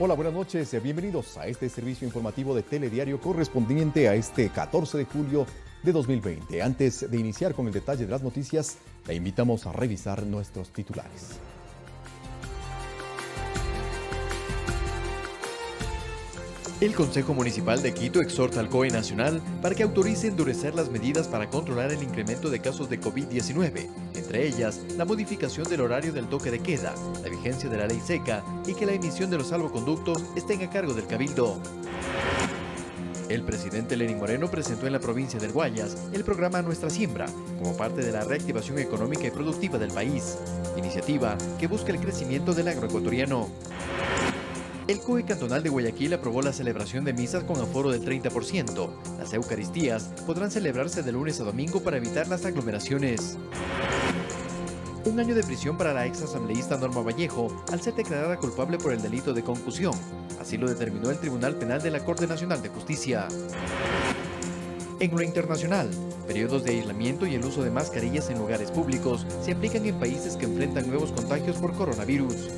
Hola, buenas noches. Bienvenidos a este servicio informativo de Telediario correspondiente a este 14 de julio de 2020. Antes de iniciar con el detalle de las noticias, la invitamos a revisar nuestros titulares. El Consejo Municipal de Quito exhorta al COE Nacional para que autorice endurecer las medidas para controlar el incremento de casos de COVID-19, entre ellas la modificación del horario del toque de queda, la vigencia de la ley seca y que la emisión de los salvoconductos estén a cargo del Cabildo. El presidente Lenín Moreno presentó en la provincia del Guayas el programa Nuestra Siembra, como parte de la reactivación económica y productiva del país, iniciativa que busca el crecimiento del agroecuatoriano. El COE Cantonal de Guayaquil aprobó la celebración de misas con aforo del 30%. Las eucaristías podrán celebrarse de lunes a domingo para evitar las aglomeraciones. 1 año de prisión para la ex asambleísta Norma Vallejo al ser declarada culpable por el delito de concusión. Así lo determinó el Tribunal Penal de la Corte Nacional de Justicia. En lo internacional, periodos de aislamiento y el uso de mascarillas en lugares públicos se aplican en países que enfrentan nuevos contagios por coronavirus.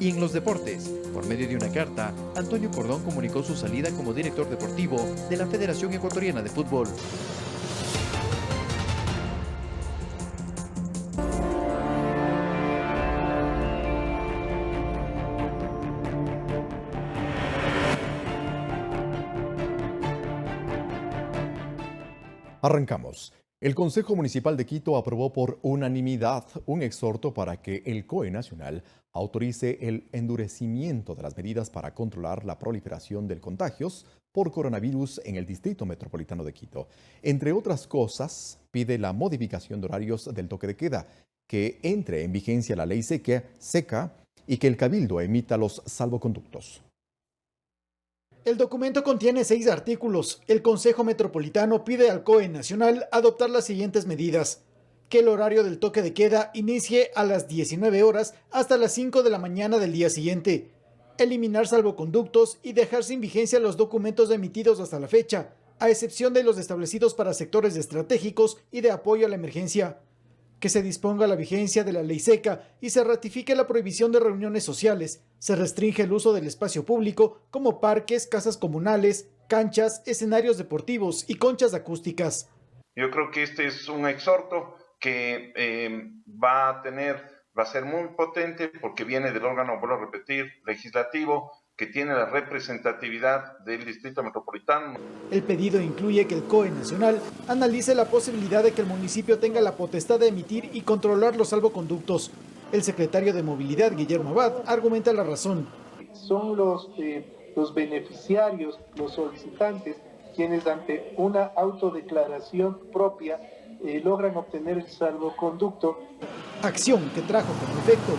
Y en los deportes, por medio de una carta, Antonio Cordón comunicó su salida como director deportivo de la Federación Ecuatoriana de Fútbol. Arrancamos. El Consejo Municipal de Quito aprobó por unanimidad un exhorto para que el COE Nacional autorice el endurecimiento de las medidas para controlar la proliferación de contagios por coronavirus en el Distrito Metropolitano de Quito. Entre otras cosas, pide la modificación de horarios del toque de queda, que entre en vigencia la ley seca y que el Cabildo emita los salvoconductos. El documento contiene 6 artículos. El Consejo Metropolitano pide al COE Nacional adoptar las siguientes medidas: que el horario del toque de queda inicie a las 19 horas hasta las 5 de la mañana del día siguiente, eliminar salvoconductos y dejar sin vigencia los documentos emitidos hasta la fecha, a excepción de los establecidos para sectores estratégicos y de apoyo a la emergencia, que se disponga la vigencia de la ley seca y se ratifique la prohibición de reuniones sociales. Se restringe el uso del espacio público como parques, casas comunales, canchas, escenarios deportivos y conchas acústicas. Yo creo que este es un exhorto que va a ser muy potente porque viene del órgano, vuelvo a repetir, legislativo, que tiene la representatividad del Distrito Metropolitano. El pedido incluye que el COE Nacional analice la posibilidad de que el municipio tenga la potestad de emitir y controlar los salvoconductos. El secretario de Movilidad, Guillermo Abad, argumenta la razón. Son los beneficiarios, los solicitantes, quienes ante una autodeclaración propia logran obtener el salvoconducto. Acción que trajo como efecto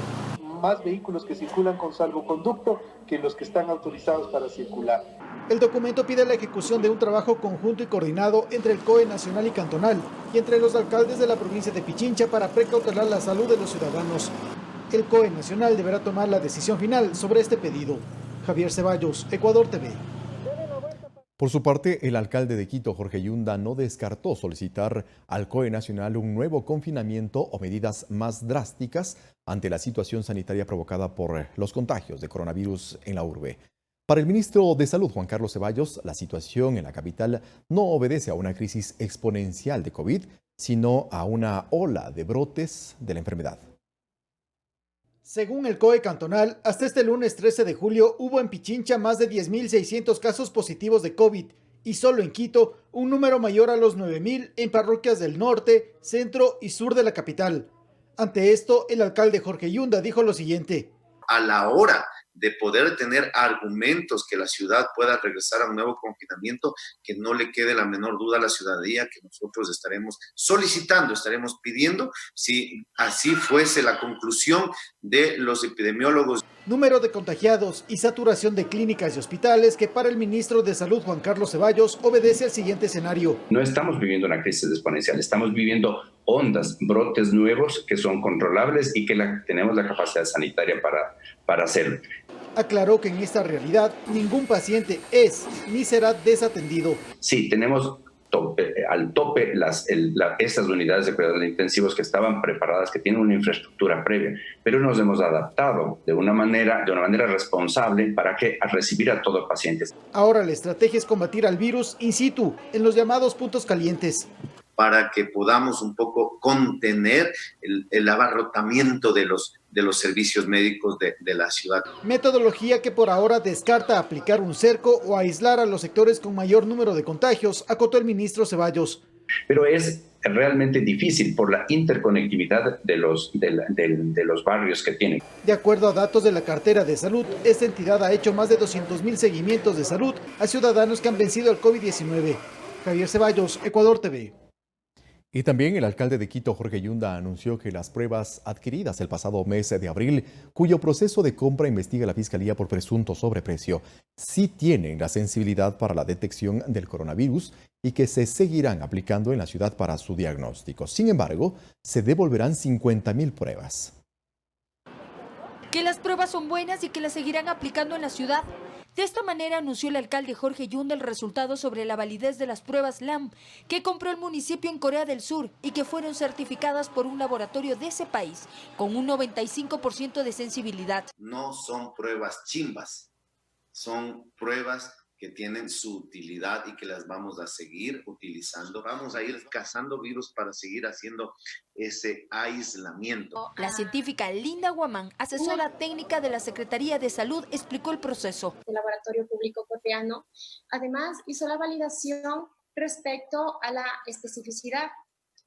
más vehículos que circulan con salvoconducto que los que están autorizados para circular. El documento pide la ejecución de un trabajo conjunto y coordinado entre el COE Nacional y Cantonal y entre los alcaldes de la provincia de Pichincha para precautelar la salud de los ciudadanos. El COE Nacional deberá tomar la decisión final sobre este pedido. Javier Ceballos, Ecuador TV. Por su parte, el alcalde de Quito, Jorge Yunda, no descartó solicitar al COE Nacional un nuevo confinamiento o medidas más drásticas ante la situación sanitaria provocada por los contagios de coronavirus en la urbe. Para el ministro de Salud, Juan Carlos Ceballos, la situación en la capital no obedece a una crisis exponencial de COVID, sino a una ola de brotes de la enfermedad. Según el COE Cantonal, hasta este lunes 13 de julio hubo en Pichincha más de 10.600 casos positivos de COVID y solo en Quito un número mayor a los 9.000 en parroquias del norte, centro y sur de la capital. Ante esto, el alcalde Jorge Yunda dijo lo siguiente. A la hora de poder tener argumentos que la ciudad pueda regresar a un nuevo confinamiento, que no le quede la menor duda a la ciudadanía que nosotros estaremos solicitando, estaremos pidiendo, si así fuese la conclusión de los epidemiólogos. Número de contagiados y saturación de clínicas y hospitales que para el ministro de Salud, Juan Carlos Ceballos, obedece al siguiente escenario. No estamos viviendo una crisis exponencial, estamos viviendo ondas, brotes nuevos que son controlables y que tenemos la capacidad sanitaria para hacerlo. Aclaró que en esta realidad ningún paciente es ni será desatendido. Sí, tenemos al tope esas unidades de cuidados intensivos que estaban preparadas, que tienen una infraestructura previa, pero nos hemos adaptado de una manera responsable para recibir a todos los pacientes. Ahora la estrategia es combatir al virus in situ, en los llamados puntos calientes, para que podamos un poco contener el abarrotamiento de los servicios médicos de la ciudad. Metodología que por ahora descarta aplicar un cerco o aislar a los sectores con mayor número de contagios, acotó el ministro Ceballos. Pero es realmente difícil por la interconectividad de los barrios que tienen. De acuerdo a datos de la cartera de salud, esta entidad ha hecho más de 200.000 seguimientos de salud a ciudadanos que han vencido al COVID-19. Javier Ceballos, Ecuador TV. Y también el alcalde de Quito, Jorge Yunda, anunció que las pruebas adquiridas el pasado mes de abril, cuyo proceso de compra investiga la Fiscalía por presunto sobreprecio, sí tienen la sensibilidad para la detección del coronavirus y que se seguirán aplicando en la ciudad para su diagnóstico. Sin embargo, se devolverán 50.000 pruebas. Que las pruebas son buenas y que las seguirán aplicando en la ciudad. De esta manera anunció el alcalde Jorge Yunda el resultado sobre la validez de las pruebas LAM que compró el municipio en Corea del Sur y que fueron certificadas por un laboratorio de ese país con un 95% de sensibilidad. No son pruebas chimbas, son pruebas que tienen su utilidad y que las vamos a seguir utilizando. Vamos a ir cazando virus para seguir haciendo ese aislamiento. La científica Linda Guamán, asesora técnica de la Secretaría de Salud, explicó el proceso. El laboratorio público coreano además hizo la validación respecto a la especificidad,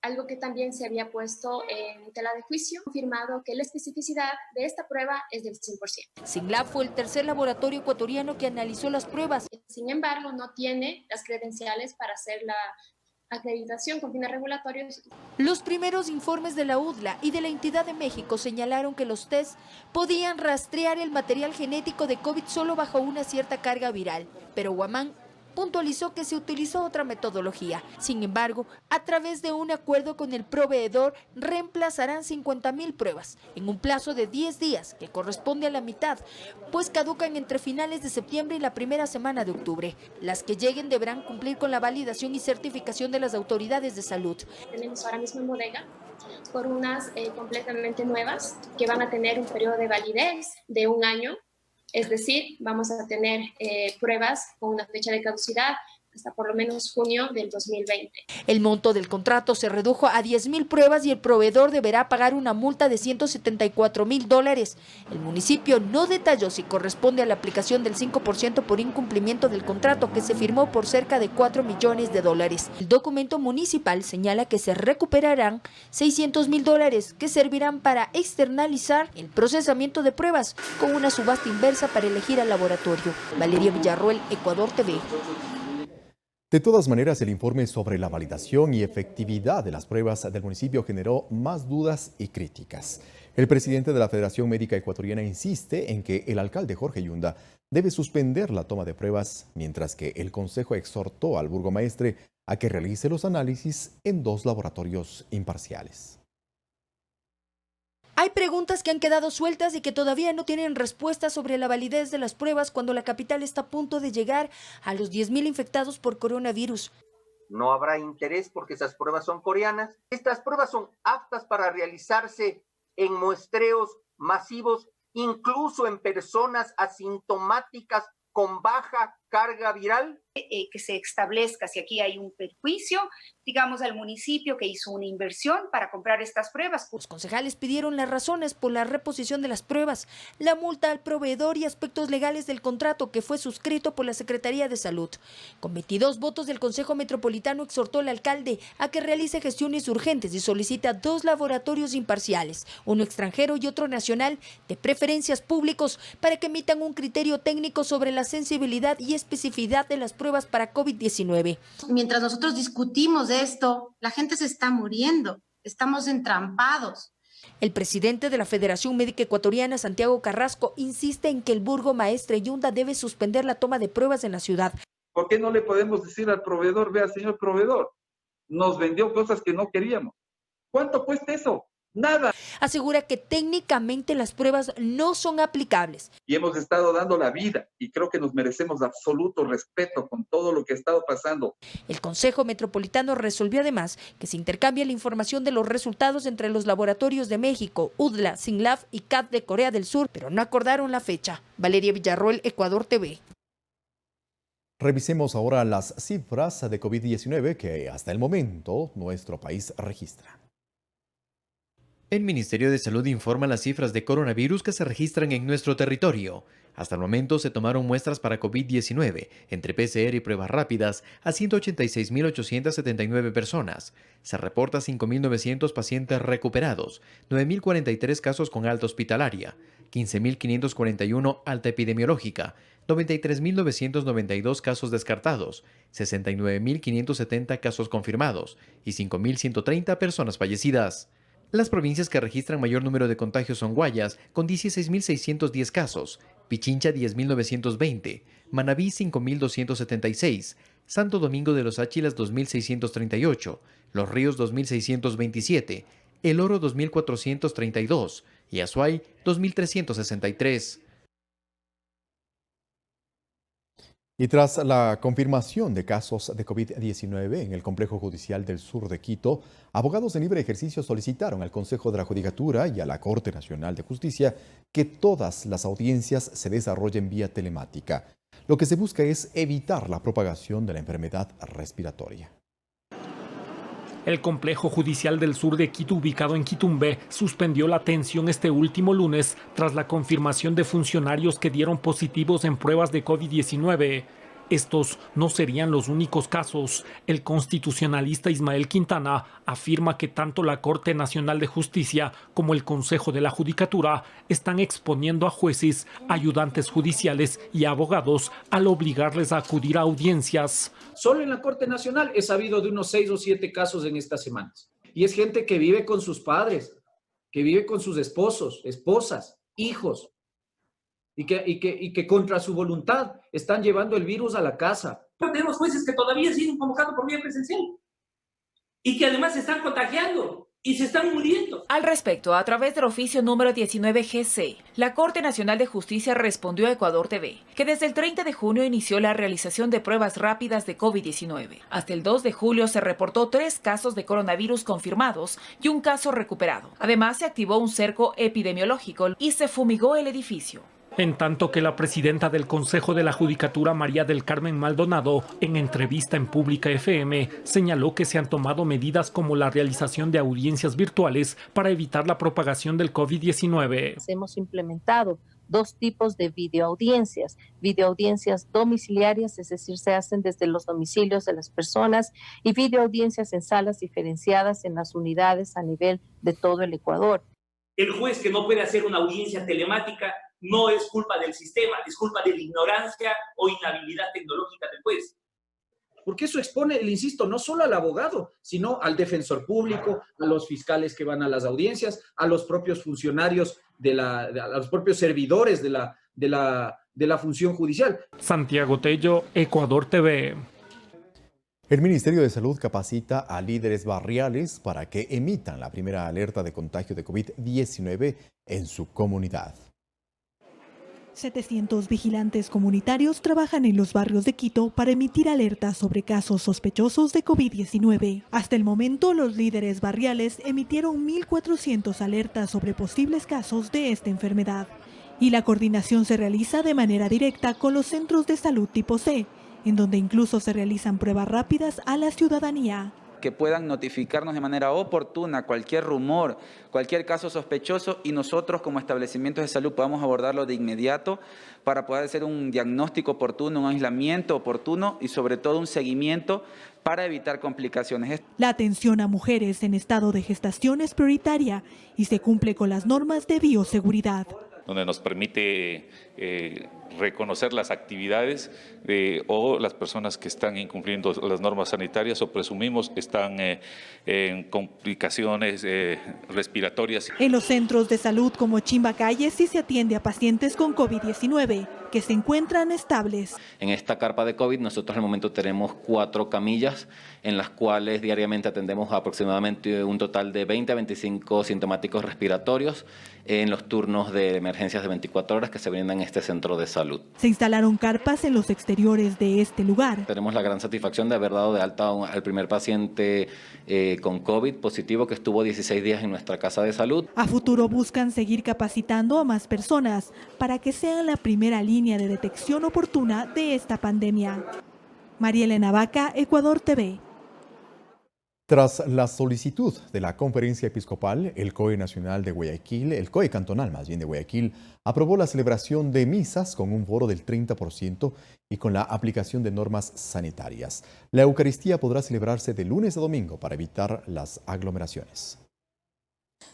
algo que también se había puesto en tela de juicio, confirmado que la especificidad de esta prueba es del 100%. SINLAB fue el tercer laboratorio ecuatoriano que analizó las pruebas. Sin embargo, no tiene las credenciales para hacer la acreditación con fines regulatorios. Los primeros informes de la UDLA y de la entidad de México señalaron que los test podían rastrear el material genético de COVID solo bajo una cierta carga viral, pero Guamán puntualizó que se utilizó otra metodología. Sin embargo, a través de un acuerdo con el proveedor, reemplazarán 50.000 pruebas en un plazo de 10 días, que corresponde a la mitad, pues caducan entre finales de septiembre y la primera semana de octubre. Las que lleguen deberán cumplir con la validación y certificación de las autoridades de salud. Tenemos ahora mismo en bodega por unas completamente nuevas que van a tener un periodo de validez de 1 año. Es decir, vamos a tener pruebas con una fecha de caducidad hasta por lo menos junio del 2020. El monto del contrato se redujo a 10.000 pruebas y el proveedor deberá pagar una multa de $174.000. El municipio no detalló si corresponde a la aplicación del 5% por incumplimiento del contrato que se firmó por cerca de $4 millones. El documento municipal señala que se recuperarán $600.000 que servirán para externalizar el procesamiento de pruebas con una subasta inversa para elegir al laboratorio. Valeria Villarroel, Ecuador TV. De todas maneras, el informe sobre la validación y efectividad de las pruebas del municipio generó más dudas y críticas. El presidente de la Federación Médica Ecuatoriana insiste en que el alcalde Jorge Yunda debe suspender la toma de pruebas, mientras que el Consejo exhortó al burgomaestre a que realice los análisis en 2 laboratorios imparciales. Hay preguntas que han quedado sueltas y que todavía no tienen respuesta sobre la validez de las pruebas cuando la capital está a punto de llegar a los 10.000 infectados por coronavirus. No habrá interés porque esas pruebas son coreanas. Estas pruebas son aptas para realizarse en muestreos masivos, incluso en personas asintomáticas con baja carga viral. Que se establezca si aquí hay un perjuicio, digamos, al municipio que hizo una inversión para comprar estas pruebas. Los concejales pidieron las razones por la reposición de las pruebas, la multa al proveedor y aspectos legales del contrato que fue suscrito por la Secretaría de Salud. Con 22 votos del Consejo Metropolitano exhortó al alcalde a que realice gestiones urgentes y solicita 2 laboratorios imparciales, uno extranjero y otro nacional, de preferencias públicos, para que emitan un criterio técnico sobre la sensibilidad y especificidad de las pruebas para COVID-19. Mientras nosotros discutimos esto, la gente se está muriendo, estamos entrampados. El presidente de la Federación Médica Ecuatoriana, Santiago Carrasco, insiste en que el burgomaestre Yunda debe suspender la toma de pruebas en la ciudad. ¿Por qué no le podemos decir al proveedor, vea, señor proveedor, nos vendió cosas que no queríamos? ¿Cuánto cuesta eso? Nada. Asegura que técnicamente las pruebas no son aplicables. Y hemos estado dando la vida y creo que nos merecemos absoluto respeto con todo lo que ha estado pasando. El Consejo Metropolitano resolvió además que se intercambie la información de los resultados entre los laboratorios de México, UDLA, SINLAB y CAT de Corea del Sur, pero no acordaron la fecha. Valeria Villarroel, Ecuador TV. Revisemos ahora las cifras de COVID-19 que hasta el momento nuestro país registra. El Ministerio de Salud informa las cifras de coronavirus que se registran en nuestro territorio. Hasta el momento se tomaron muestras para COVID-19, entre PCR y pruebas rápidas, a 186.879 personas. Se reporta 5.900 pacientes recuperados, 9.043 casos con alta hospitalaria, 15.541 alta epidemiológica, 93.992 casos descartados, 69.570 casos confirmados y 5.130 personas fallecidas. Las provincias que registran mayor número de contagios son Guayas, con 16.610 casos, Pichincha 10.920, Manabí 5.276, Santo Domingo de los Áchilas 2.638, Los Ríos 2.627, El Oro 2.432 y Azuay 2.363. Y tras la confirmación de casos de COVID-19 en el Complejo Judicial del Sur de Quito, abogados en libre ejercicio solicitaron al Consejo de la Judicatura y a la Corte Nacional de Justicia que todas las audiencias se desarrollen vía telemática. Lo que se busca es evitar la propagación de la enfermedad respiratoria. El Complejo Judicial del Sur de Quito, ubicado en Quitumbé, suspendió la atención este último lunes tras la confirmación de funcionarios que dieron positivos en pruebas de COVID-19. Estos no serían los únicos casos. El constitucionalista Ismael Quintana afirma que tanto la Corte Nacional de Justicia como el Consejo de la Judicatura están exponiendo a jueces, ayudantes judiciales y abogados al obligarles a acudir a audiencias. Solo en la Corte Nacional he sabido de unos 6 o 7 casos en estas semanas. Y es gente que vive con sus padres, que vive con sus esposos, esposas, hijos, y que contra su voluntad están llevando el virus a la casa. Tenemos jueces que todavía siguen convocando por vía presencial y que además se están contagiando y se están muriendo. Al respecto, a través del oficio número 19GC, la Corte Nacional de Justicia respondió a Ecuador TV que desde el 30 de junio inició la realización de pruebas rápidas de COVID-19. Hasta el 2 de julio se reportó 3 casos de coronavirus confirmados y 1 caso recuperado. Además, se activó un cerco epidemiológico y se fumigó el edificio. En tanto que la presidenta del Consejo de la Judicatura, María del Carmen Maldonado, en entrevista en Pública FM, señaló que se han tomado medidas como la realización de audiencias virtuales para evitar la propagación del COVID-19. Hemos implementado 2 tipos de videoaudiencias domiciliarias, es decir, se hacen desde los domicilios de las personas, y videoaudiencias en salas diferenciadas en las unidades a nivel de todo el Ecuador. El juez que no puede hacer una audiencia telemática no es culpa del sistema, es culpa de la ignorancia o inhabilidad tecnológica del juez. Porque eso expone, le insisto, no solo al abogado, sino al defensor público, a los fiscales que van a las audiencias, a los propios funcionarios, a los propios servidores de la función judicial. Santiago Tello, Ecuador TV. El Ministerio de Salud capacita a líderes barriales para que emitan la primera alerta de contagio de COVID-19 en su comunidad. 700 vigilantes comunitarios trabajan en los barrios de Quito para emitir alertas sobre casos sospechosos de COVID-19. Hasta el momento, los líderes barriales emitieron 1.400 alertas sobre posibles casos de esta enfermedad. Y la coordinación se realiza de manera directa con los centros de salud tipo C, en donde incluso se realizan pruebas rápidas a la ciudadanía. Que puedan notificarnos de manera oportuna cualquier rumor, cualquier caso sospechoso, y nosotros como establecimientos de salud podamos abordarlo de inmediato para poder hacer un diagnóstico oportuno, un aislamiento oportuno y sobre todo un seguimiento para evitar complicaciones. La atención a mujeres en estado de gestación es prioritaria y se cumple con las normas de bioseguridad, donde nos permite reconocer las actividades o las personas que están incumpliendo las normas sanitarias o presumimos están en complicaciones respiratorias. En los centros de salud como Chimbacalle sí se atiende a pacientes con COVID-19, que se encuentran estables. En esta carpa de COVID nosotros al momento tenemos 4 camillas en las cuales diariamente atendemos a aproximadamente un total de 20 a 25 sintomáticos respiratorios en los turnos de emergencias de 24 horas que se brindan en este centro de salud. Se instalaron carpas en los exteriores de este lugar. Tenemos la gran satisfacción de haber dado de alta al primer paciente con COVID positivo que estuvo 16 días en nuestra casa de salud. A futuro buscan seguir capacitando a más personas para que sean la primera línea de detección oportuna de esta pandemia. María Elena Vaca, Ecuador TV. Tras la solicitud de la Conferencia Episcopal, el COE Nacional de Guayaquil, el COE Cantonal más bien de Guayaquil, aprobó la celebración de misas con un foro del 30% y con la aplicación de normas sanitarias. La Eucaristía podrá celebrarse de lunes a domingo para evitar las aglomeraciones.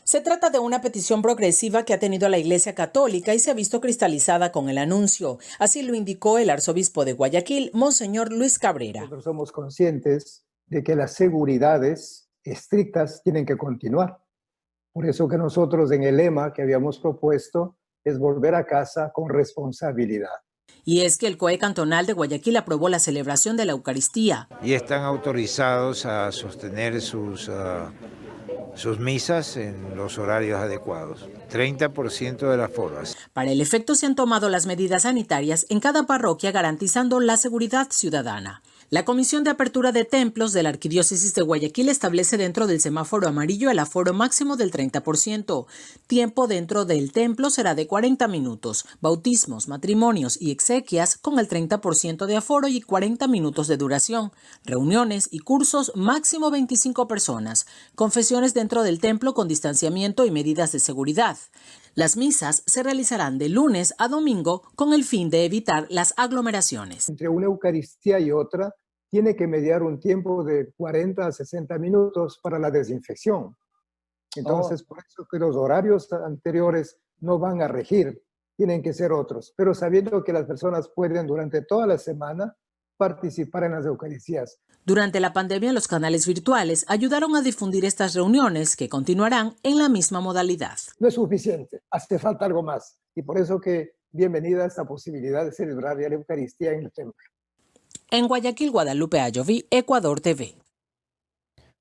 Se trata de una petición progresiva que ha tenido la Iglesia Católica y se ha visto cristalizada con el anuncio. Así lo indicó el arzobispo de Guayaquil, Monseñor Luis Cabrera. Nosotros somos conscientes de que las seguridades estrictas tienen que continuar. Por eso que nosotros en el lema que habíamos propuesto es volver a casa con responsabilidad. Y es que el COE Cantonal de Guayaquil aprobó la celebración de la Eucaristía. Y están autorizados a sostener sus misas en los horarios adecuados. 30% de las foras. Para el efecto se han tomado las medidas sanitarias en cada parroquia garantizando la seguridad ciudadana. La Comisión de Apertura de Templos de la Arquidiócesis de Guayaquil establece dentro del semáforo amarillo el aforo máximo del 30%. Tiempo dentro del templo será de 40 minutos. Bautismos, matrimonios y exequias con el 30% de aforo y 40 minutos de duración. Reuniones y cursos máximo 25 personas. Confesiones dentro del templo con distanciamiento y medidas de seguridad. Las misas se realizarán de lunes a domingo con el fin de evitar las aglomeraciones. Entre una Eucaristía y otra, tiene que mediar un tiempo de 40 a 60 minutos para la desinfección. Entonces, por eso que los horarios anteriores no van a regir, tienen que ser otros. Pero sabiendo que las personas pueden durante toda la semana participar en las Eucaristías. Durante la pandemia, los canales virtuales ayudaron a difundir estas reuniones que continuarán en la misma modalidad. No es suficiente, hace falta algo más. Y por eso que bienvenida esta posibilidad de celebrar la Eucaristía en el templo. En Guayaquil, Guadalupe Ayoví, Ecuador TV.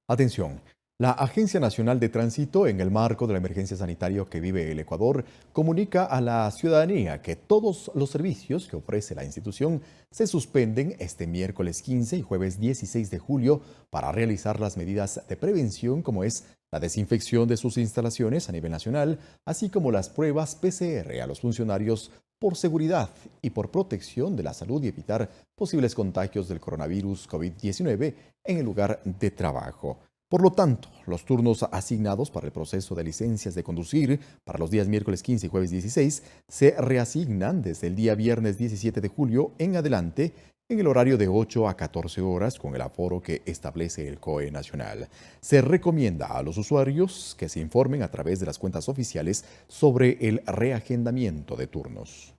Atención. La Agencia Nacional de Tránsito, en el marco de la emergencia sanitaria que vive el Ecuador, comunica a la ciudadanía que todos los servicios que ofrece la institución se suspenden este miércoles 15 y jueves 16 de julio para realizar las medidas de prevención como es la desinfección de sus instalaciones a nivel nacional, así como las pruebas PCR a los funcionarios por seguridad y por protección de la salud y evitar posibles contagios del coronavirus COVID-19 en el lugar de trabajo. Por lo tanto, los turnos asignados para el proceso de licencias de conducir para los días miércoles 15 y jueves 16 se reasignan desde el día viernes 17 de julio en adelante en el horario de 8 a 14 horas con el aforo que establece el COE Nacional. Se recomienda a los usuarios que se informen a través de las cuentas oficiales sobre el reagendamiento de turnos.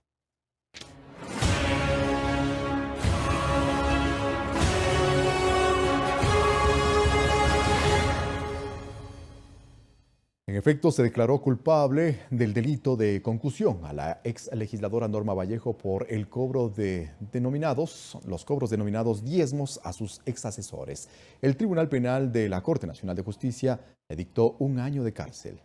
En efecto, se declaró culpable del delito de concusión a la ex legisladora Norma Vallejo por el cobro de los cobros denominados diezmos a sus ex asesores. El Tribunal Penal de la Corte Nacional de Justicia le dictó 1 año de cárcel.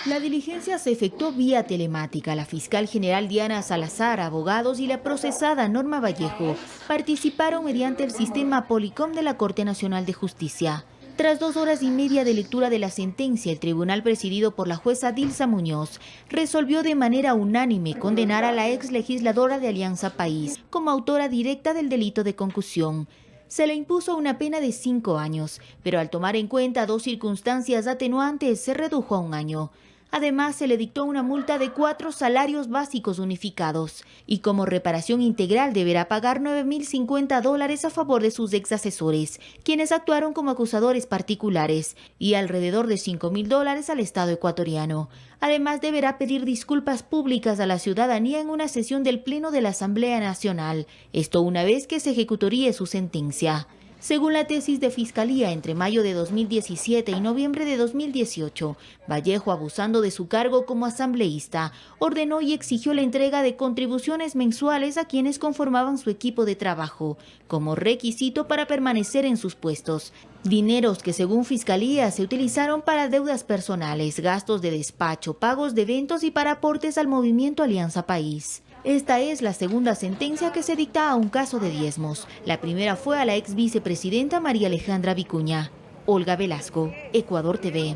La diligencia se efectuó vía telemática. La fiscal general Diana Salazar, abogados y la procesada Norma Vallejo participaron mediante el sistema Policom de la Corte Nacional de Justicia. Tras 2 horas y media de lectura de la sentencia, el tribunal presidido por la jueza Dilsa Muñoz resolvió de manera unánime condenar a la ex legisladora de Alianza País como autora directa del delito de concusión. Se le impuso una pena de 5 años, pero al tomar en cuenta 2 circunstancias atenuantes se redujo a 1 año. Además, se le dictó una multa de 4 salarios básicos unificados y como reparación integral deberá pagar $9.050 a favor de sus ex asesores, quienes actuaron como acusadores particulares, y alrededor de $5.000 al Estado ecuatoriano. Además, deberá pedir disculpas públicas a la ciudadanía en una sesión del Pleno de la Asamblea Nacional, esto una vez que se ejecutaría su sentencia. Según la tesis de Fiscalía, entre mayo de 2017 y noviembre de 2018, Vallejo, abusando de su cargo como asambleísta, ordenó y exigió la entrega de contribuciones mensuales a quienes conformaban su equipo de trabajo, como requisito para permanecer en sus puestos. Dineros que, según Fiscalía, se utilizaron para deudas personales, gastos de despacho, pagos de eventos y para aportes al movimiento Alianza País. Esta es la segunda sentencia que se dicta a un caso de diezmos. La primera fue a la ex vicepresidenta María Alejandra Vicuña. Olga Velasco, Ecuador TV.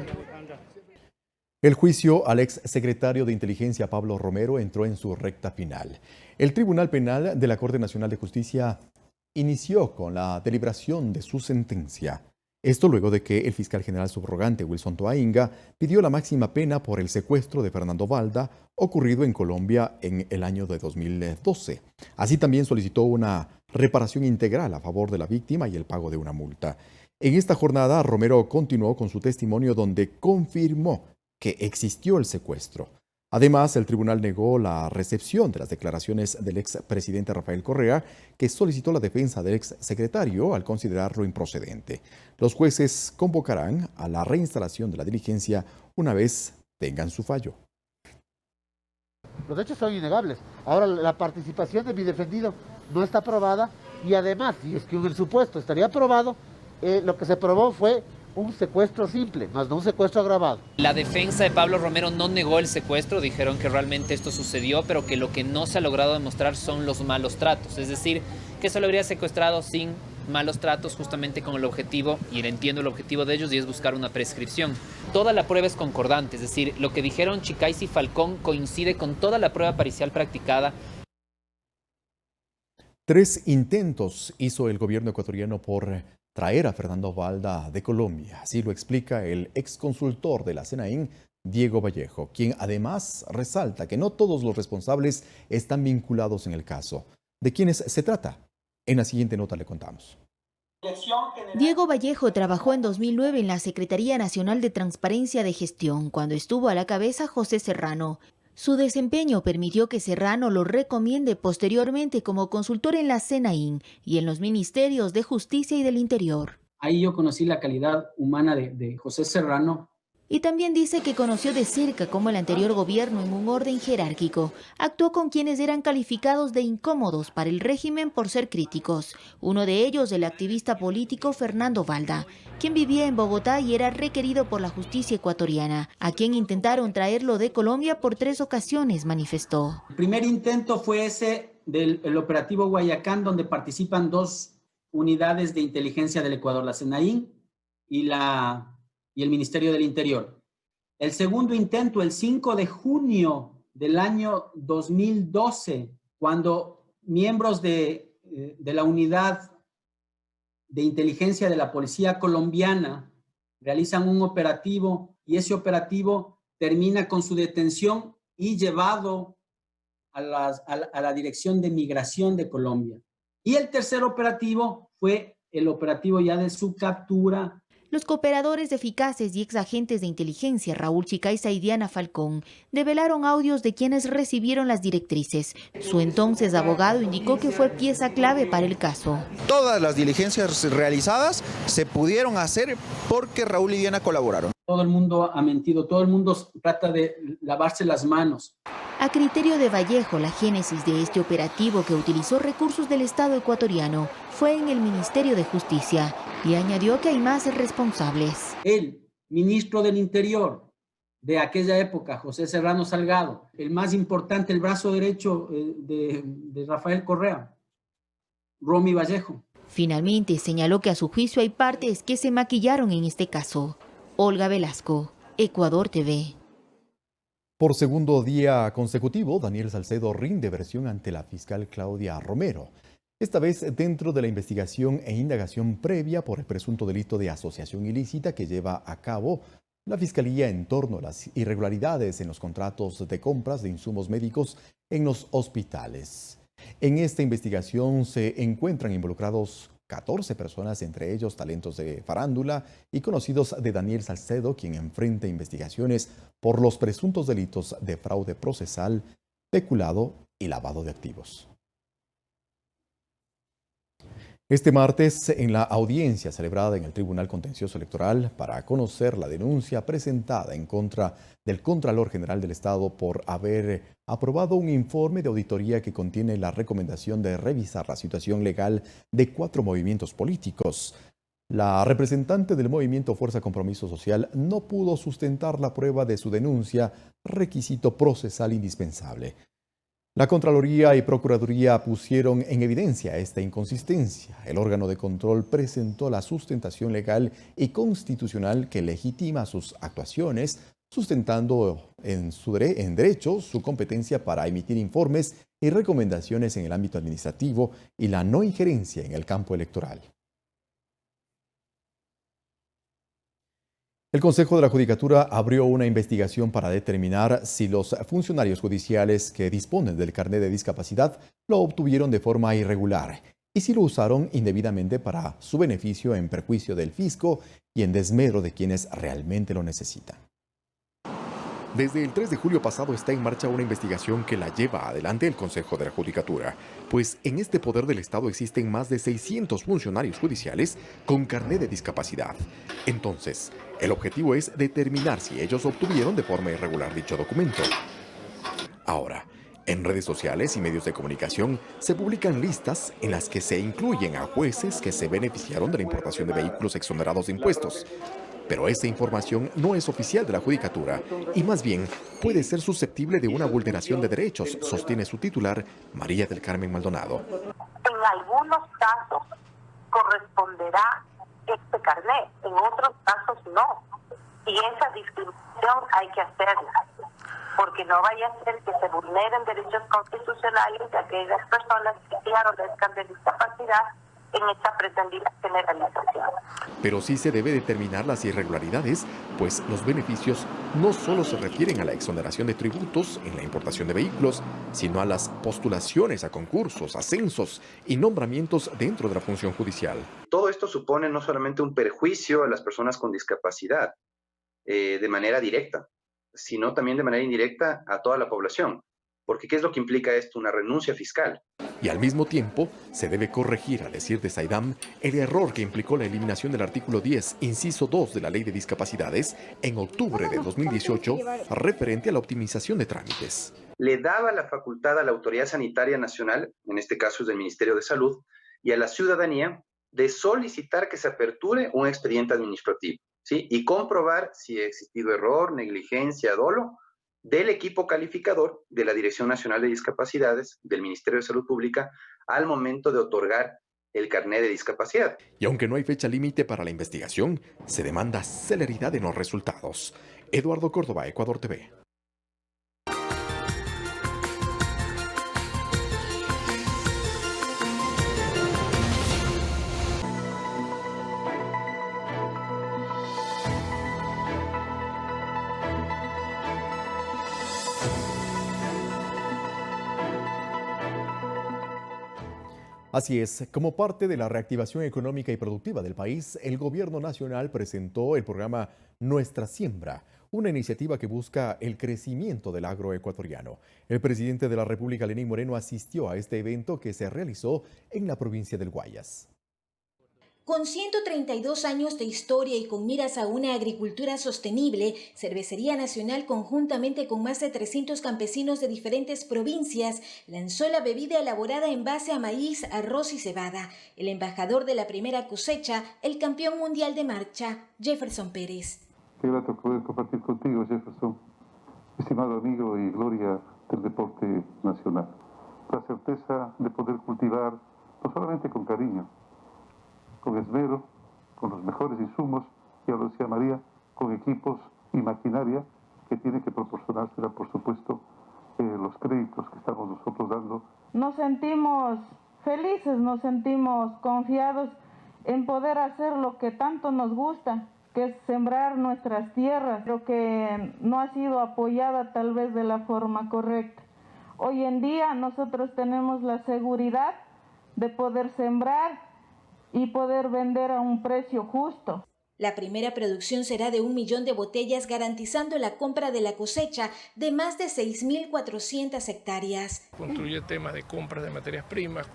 El juicio al ex secretario de Inteligencia Pablo Romero entró en su recta final. El Tribunal Penal de la Corte Nacional de Justicia inició con la deliberación de su sentencia. Esto luego de que el fiscal general subrogante Wilson Toainga pidió la máxima pena por el secuestro de Fernando Valda ocurrido en Colombia en el año de 2012. Así también solicitó una reparación integral a favor de la víctima y el pago de una multa. En esta jornada, Romero continuó con su testimonio donde confirmó que existió el secuestro. Además, el tribunal negó la recepción de las declaraciones del expresidente Rafael Correa, que solicitó la defensa del exsecretario al considerarlo improcedente. Los jueces convocarán a la reinstalación de la diligencia una vez tengan su fallo. Los hechos son innegables. Ahora, la participación de mi defendido no está probada y además, si es que en el supuesto estaría probado, lo que se probó fue un secuestro simple, más no un secuestro agravado. La defensa de Pablo Romero no negó el secuestro, dijeron que realmente esto sucedió, pero que lo que no se ha logrado demostrar son los malos tratos, es decir, que se lo habría secuestrado sin malos tratos, justamente con el objetivo, y entiendo el objetivo de ellos, y es buscar una prescripción. Toda la prueba es concordante, es decir, lo que dijeron Chicais y Falcón coincide con toda la prueba parcial practicada. 3 intentos hizo el gobierno ecuatoriano por traer a Fernando Valda de Colombia. Así lo explica el exconsultor de la CNAIN, Diego Vallejo, quien además resalta que no todos los responsables están vinculados en el caso. ¿De quiénes se trata? En la siguiente nota le contamos. Diego Vallejo trabajó en 2009 en la Secretaría Nacional de Transparencia de Gestión, cuando estuvo a la cabeza José Serrano. Su desempeño permitió que Serrano lo recomiende posteriormente como consultor en la CNAIN y en los Ministerios de Justicia y del Interior. Ahí yo conocí la calidad humana de José Serrano. Y también dice que conoció de cerca cómo el anterior gobierno, en un orden jerárquico, actuó con quienes eran calificados de incómodos para el régimen por ser críticos. Uno de ellos, el activista político Fernando Valda, quien vivía en Bogotá y era requerido por la justicia ecuatoriana, a quien intentaron traerlo de Colombia por 3 ocasiones, manifestó. El primer intento fue ese del operativo Guayacán, donde participan 2 unidades de inteligencia del Ecuador, la CNAIN y el Ministerio del Interior. El segundo intento, el 5 de junio del año 2012, cuando miembros de la unidad de inteligencia de la policía colombiana realizan un operativo y ese operativo termina con su detención y llevado a la Dirección de Migración de Colombia. Y el tercer operativo fue el operativo ya de su captura. Los cooperadores eficaces y exagentes de inteligencia Raúl Chicaiza y Diana Falcón develaron audios de quienes recibieron las directrices. Su entonces abogado indicó que fue pieza clave para el caso. Todas las diligencias realizadas se pudieron hacer porque Raúl y Diana colaboraron. Todo el mundo ha mentido, todo el mundo trata de lavarse las manos. A criterio de Vallejo, la génesis de este operativo, que utilizó recursos del Estado ecuatoriano, fue en el Ministerio de Justicia, y añadió que hay más responsables. El ministro del Interior de aquella época, José Serrano Salgado, el más importante, el brazo derecho de Rafael Correa, Romy Vallejo. Finalmente señaló que a su juicio hay partes que se maquillaron en este caso. Olga Velasco, Ecuador TV. Por segundo día consecutivo, Daniel Salcedo rinde versión ante la fiscal Claudia Romero. Esta vez dentro de la investigación e indagación previa por el presunto delito de asociación ilícita que lleva a cabo la Fiscalía en torno a las irregularidades en los contratos de compras de insumos médicos en los hospitales. En esta investigación se encuentran involucrados 14 personas, entre ellos talentos de farándula y conocidos de Daniel Salcedo, quien enfrenta investigaciones por los presuntos delitos de fraude procesal, peculado y lavado de activos. Este martes, en la audiencia celebrada en el Tribunal Contencioso Electoral para conocer la denuncia presentada en contra del Contralor General del Estado por haber aprobado un informe de auditoría que contiene la recomendación de revisar la situación legal de 4 movimientos políticos, la representante del movimiento Fuerza Compromiso Social no pudo sustentar la prueba de su denuncia, requisito procesal indispensable. La Contraloría y Procuraduría pusieron en evidencia esta inconsistencia. El órgano de control presentó la sustentación legal y constitucional que legitima sus actuaciones, sustentando en derecho su competencia para emitir informes y recomendaciones en el ámbito administrativo y la no injerencia en el campo electoral. El Consejo de la Judicatura abrió una investigación para determinar si los funcionarios judiciales que disponen del carnet de discapacidad lo obtuvieron de forma irregular y si lo usaron indebidamente para su beneficio en perjuicio del fisco y en desmedro de quienes realmente lo necesitan. Desde el 3 de julio pasado está en marcha una investigación que la lleva adelante el Consejo de la Judicatura, pues en este poder del Estado existen más de 600 funcionarios judiciales con carnet de discapacidad. Entonces, el objetivo es determinar si ellos obtuvieron de forma irregular dicho documento. Ahora, en redes sociales y medios de comunicación se publican listas en las que se incluyen a jueces que se beneficiaron de la importación de vehículos exonerados de impuestos. Pero esta información no es oficial de la Judicatura y más bien puede ser susceptible de una vulneración de derechos, sostiene su titular, María del Carmen Maldonado. En algunos casos corresponderá este carnet, en otros casos no. Y esa discriminación hay que hacerla, porque no vaya a ser que se vulneren derechos constitucionales de aquellas personas que carezcan de discapacidad en esta pretendida generalización. Pero sí se debe determinar las irregularidades, pues los beneficios no solo se refieren a la exoneración de tributos en la importación de vehículos, sino a las postulaciones a concursos, ascensos y nombramientos dentro de la función judicial. Todo esto supone no solamente un perjuicio a las personas con discapacidad de manera directa, sino también de manera indirecta a toda la población. Porque ¿qué es lo que implica esto? Una renuncia fiscal. Y al mismo tiempo, se debe corregir, a decir de Saidam, el error que implicó la eliminación del artículo 10, inciso 2 de la Ley de Discapacidades en octubre de 2018, referente a la optimización de trámites. Le daba la facultad a la Autoridad Sanitaria Nacional, en este caso es del Ministerio de Salud, y a la ciudadanía de solicitar que se aperture un expediente administrativo, ¿sí? Y comprobar si ha existido error, negligencia, dolo, del equipo calificador de la Dirección Nacional de Discapacidades del Ministerio de Salud Pública al momento de otorgar el carnet de discapacidad. Y aunque no hay fecha límite para la investigación, se demanda celeridad en los resultados. Eduardo Córdoba, Ecuador TV. Así es, como parte de la reactivación económica y productiva del país, el Gobierno Nacional presentó el programa Nuestra Siembra, una iniciativa que busca el crecimiento del agroecuatoriano. El presidente de la República, Lenín Moreno, asistió a este evento que se realizó en la provincia del Guayas. Con 132 años de historia y con miras a una agricultura sostenible, Cervecería Nacional, conjuntamente con más de 300 campesinos de diferentes provincias, lanzó la bebida elaborada en base a maíz, arroz y cebada. El embajador de la primera cosecha, el campeón mundial de marcha, Jefferson Pérez. Qué grato poder compartir contigo, Jefferson, estimado amigo y gloria del deporte nacional. La certeza de poder cultivar, no solamente con cariño, con esmero, con los mejores insumos, y ahora decía María, con equipos y maquinaria que tiene que proporcionársela, por supuesto, los créditos que estamos nosotros dando. Nos sentimos felices, nos sentimos confiados en poder hacer lo que tanto nos gusta, que es sembrar nuestras tierras, pero que no ha sido apoyada tal vez de la forma correcta. Hoy en día nosotros tenemos la seguridad de poder sembrar y poder vender a un precio justo. La primera producción será de 1 millón de botellas, garantizando la compra de la cosecha de más de 6.400 hectáreas. Construye temas de compra de materias primas,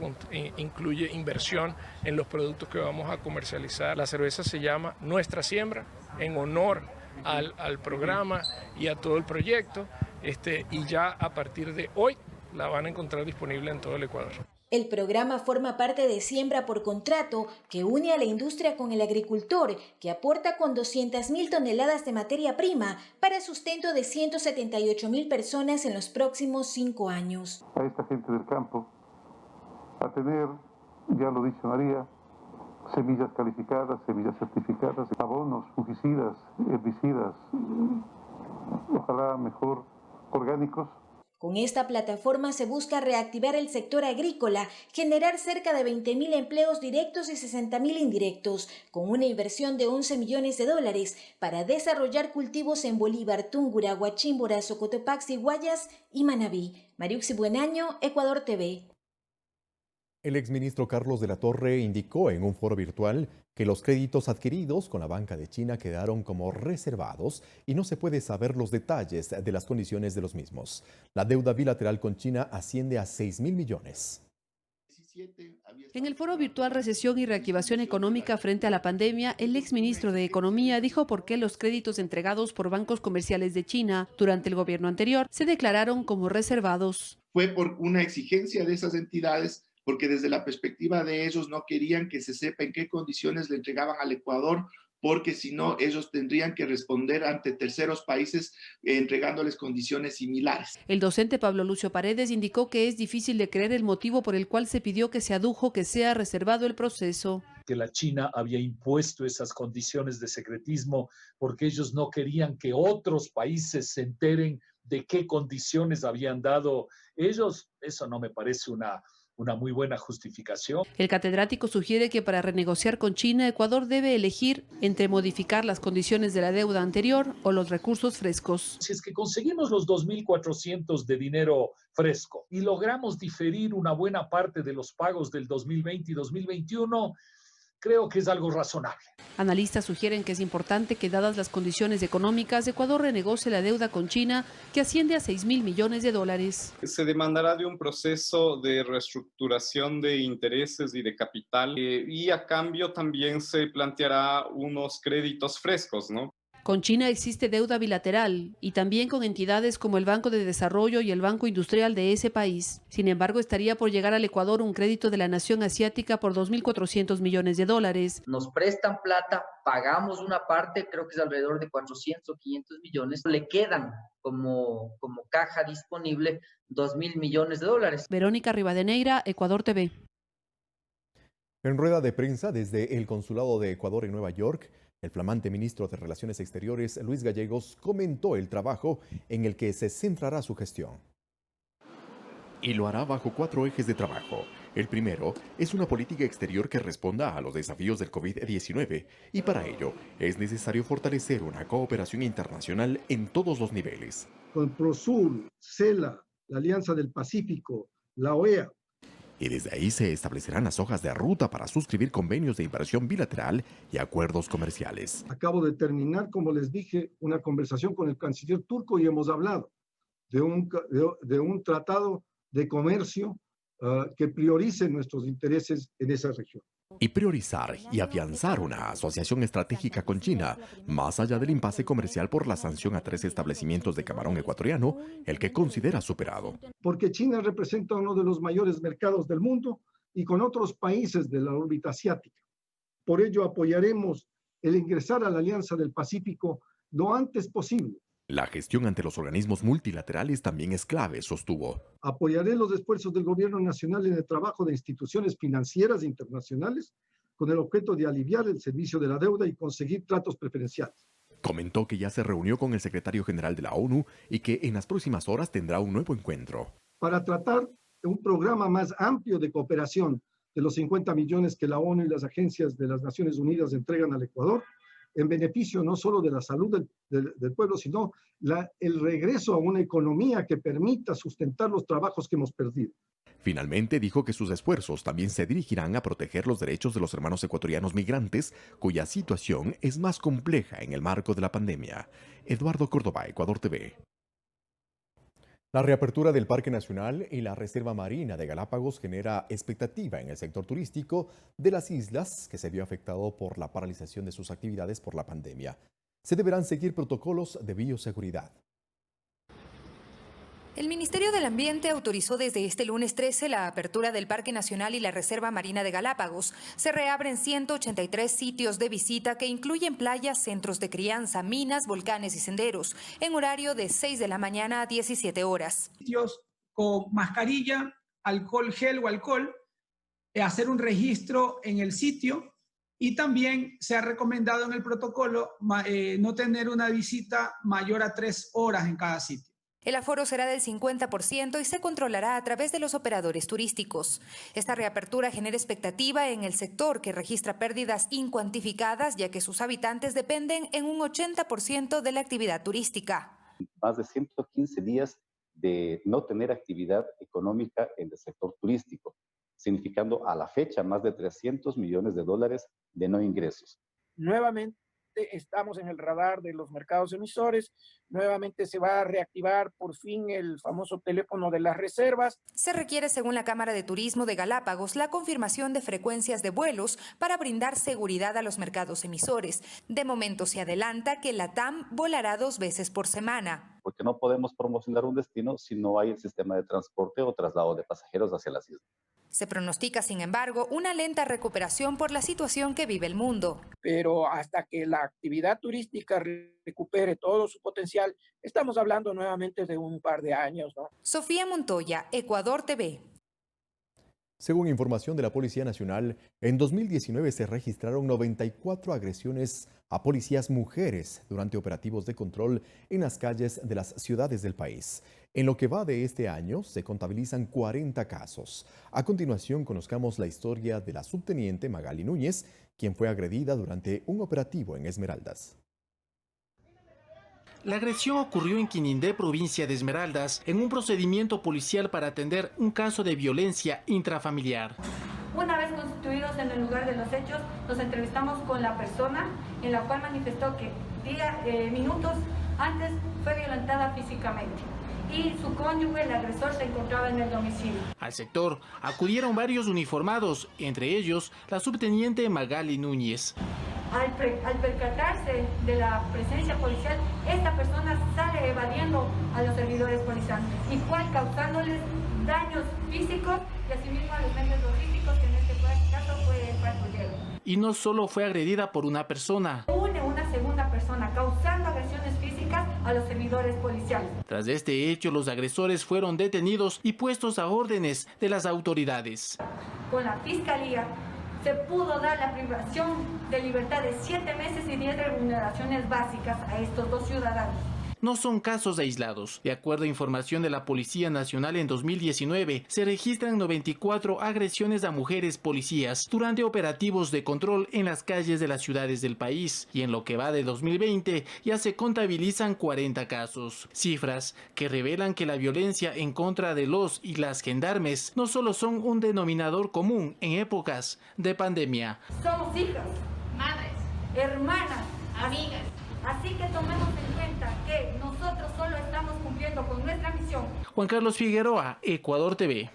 incluye inversión en los productos que vamos a comercializar. La cerveza se llama Nuestra Siembra, en honor al programa y a todo el proyecto, y ya a partir de hoy la van a encontrar disponible en todo el Ecuador. El programa forma parte de Siembra por Contrato, que une a la industria con el agricultor, que aporta con 200.000 toneladas de materia prima para sustento de 178.000 personas en los próximos 5 años. A esta gente del campo, a tener, ya lo dicho María, semillas calificadas, semillas certificadas, abonos, fungicidas, herbicidas, ojalá mejor orgánicos. Con esta plataforma se busca reactivar el sector agrícola, generar cerca de 20.000 empleos directos y 60.000 indirectos, con una inversión de $11 millones para desarrollar cultivos en Bolívar, Túngura, Huachímbora, Socotopaxi, Guayas y Manabí. Mariuxi Buenaño, Ecuador TV. El exministro Carlos de la Torre indicó en un foro virtual que los créditos adquiridos con la banca de China quedaron como reservados y no se puede saber los detalles de las condiciones de los mismos. La deuda bilateral con China asciende a 6.000 millones. En el foro virtual Recesión y Reactivación Económica frente a la pandemia, el exministro de Economía dijo por qué los créditos entregados por bancos comerciales de China durante el gobierno anterior se declararon como reservados. Fue por una exigencia de esas entidades, porque desde la perspectiva de ellos no querían que se sepa en qué condiciones le entregaban al Ecuador, porque si no ellos tendrían que responder ante terceros países entregándoles condiciones similares. El docente Pablo Lucio Paredes indicó que es difícil de creer el motivo por el cual se pidió que se adujo que sea reservado el proceso. Que la China había impuesto esas condiciones de secretismo porque ellos no querían que otros países se enteren de qué condiciones habían dado ellos. Eso no me parece una muy buena justificación. El catedrático sugiere que para renegociar con China, Ecuador debe elegir entre modificar las condiciones de la deuda anterior o los recursos frescos. Si es que conseguimos los 2.400 de dinero fresco y logramos diferir una buena parte de los pagos del 2020 y 2021, creo que es algo razonable. Analistas sugieren que es importante que, dadas las condiciones económicas, Ecuador renegocie la deuda con China, que asciende a $6.000 millones. Se demandará de un proceso de reestructuración de intereses y de capital, y a cambio también se planteará unos créditos frescos, ¿no? Con China existe deuda bilateral y también con entidades como el Banco de Desarrollo y el Banco Industrial de ese país. Sin embargo, estaría por llegar al Ecuador un crédito de la nación asiática por $2.400 millones. Nos prestan plata, pagamos una parte, creo que es alrededor de 400 o 500 millones. Le quedan como caja disponible $2.000 millones. Verónica Rivadeneira, Ecuador TV. En rueda de prensa desde el Consulado de Ecuador en Nueva York, el flamante ministro de Relaciones Exteriores, Luis Gallegos, comentó el trabajo en el que se centrará su gestión. Y lo hará bajo 4 ejes de trabajo. El primero es una política exterior que responda a los desafíos del COVID-19 y para ello es necesario fortalecer una cooperación internacional en todos los niveles. Con Prosur, CELA, la Alianza del Pacífico, la OEA. Y desde ahí se establecerán las hojas de ruta para suscribir convenios de inversión bilateral y acuerdos comerciales. Acabo de terminar, como les dije, una conversación con el canciller turco y hemos hablado de un tratado de comercio que priorice nuestros intereses en esa región. Y priorizar y afianzar una asociación estratégica con China, más allá del impasse comercial por la sanción a 3 establecimientos de camarón ecuatoriano, el que considera superado. Porque China representa uno de los mayores mercados del mundo y con otros países de la órbita asiática. Por ello apoyaremos el ingresar a la Alianza del Pacífico lo antes posible. La gestión ante los organismos multilaterales también es clave, sostuvo. Apoyaré los esfuerzos del Gobierno Nacional en el trabajo de instituciones financieras internacionales con el objeto de aliviar el servicio de la deuda y conseguir tratos preferenciales. Comentó que ya se reunió con el secretario general de la ONU y que en las próximas horas tendrá un nuevo encuentro. Para tratar de un programa más amplio de cooperación de los 50 millones que la ONU y las agencias de las Naciones Unidas entregan al Ecuador, en beneficio no solo de la salud del pueblo, sino el regreso a una economía que permita sustentar los trabajos que hemos perdido. Finalmente dijo que sus esfuerzos también se dirigirán a proteger los derechos de los hermanos ecuatorianos migrantes, cuya situación es más compleja en el marco de la pandemia. Eduardo Córdoba, Ecuador TV. La reapertura del Parque Nacional y la Reserva Marina de Galápagos genera expectativa en el sector turístico de las islas, que se vio afectado por la paralización de sus actividades por la pandemia. Se deberán seguir protocolos de bioseguridad. El Ministerio del Ambiente autorizó desde este lunes 13 la apertura del Parque Nacional y la Reserva Marina de Galápagos. Se reabren 183 sitios de visita que incluyen playas, centros de crianza, minas, volcanes y senderos, en horario de 6 de la mañana a 17 horas. Sitios con mascarilla, alcohol gel o alcohol, hacer un registro en el sitio y también se ha recomendado en el protocolo no tener una visita mayor a 3 horas en cada sitio. El aforo será del 50% y se controlará a través de los operadores turísticos. Esta reapertura genera expectativa en el sector, que registra pérdidas incuantificadas, ya que sus habitantes dependen en un 80% de la actividad turística. Más de 115 días de no tener actividad económica en el sector turístico, significando a la fecha más de $300 millones de no ingresos. Nuevamente estamos en el radar de los mercados emisores, nuevamente se va a reactivar por fin el famoso teléfono de las reservas. Se requiere, según la Cámara de Turismo de Galápagos, la confirmación de frecuencias de vuelos para brindar seguridad a los mercados emisores. De momento se adelanta que la TAM volará 2 veces por semana. Porque no podemos promocionar un destino si no hay el sistema de transporte o traslado de pasajeros hacia las islas. Se pronostica, sin embargo, una lenta recuperación por la situación que vive el mundo. Pero hasta que la actividad turística recupere todo su potencial, estamos hablando nuevamente de un par de años, ¿no? Sofía Montoya, Ecuador TV. Según información de la Policía Nacional, en 2019 se registraron 94 agresiones a policías mujeres durante operativos de control en las calles de las ciudades del país. En lo que va de este año, se contabilizan 40 casos. A continuación, conozcamos la historia de la subteniente Magali Núñez, quien fue agredida durante un operativo en Esmeraldas. La agresión ocurrió en Quinindé, provincia de Esmeraldas, en un procedimiento policial para atender un caso de violencia intrafamiliar. Una vez constituidos en el lugar de los hechos, nos entrevistamos con la persona, en la cual manifestó que minutos antes fue violentada físicamente y su cónyuge, el agresor, se encontraba en el domicilio. Al sector acudieron varios uniformados, entre ellos la subteniente Magali Núñez. Al percatarse de la presencia policial, esta persona sale evadiendo a los servidores policiales, igual causándoles daños físicos y asimismo a los medios logísticos, que en este caso fue el patrullero. Y no solo fue agredida por una persona. Une una segunda persona, causando agresiones físicas a los servidores policiales. Tras este hecho, los agresores fueron detenidos y puestos a órdenes de las autoridades. Con la Fiscalía se pudo dar la privación de libertad de 7 meses y 10 remuneraciones básicas a estos 2 ciudadanos. No son casos aislados. De acuerdo a información de la Policía Nacional, en 2019 se registran 94 agresiones a mujeres policías durante operativos de control en las calles de las ciudades del país, y en lo que va de 2020 ya se contabilizan 40 casos. Cifras que revelan que la violencia en contra de los y las gendarmes no solo son un denominador común en épocas de pandemia. Somos hijas, madres, hermanas, amigas. Así que tomemos en cuenta que nosotros solo estamos cumpliendo con nuestra misión. Juan Carlos Figueroa, Ecuador TV.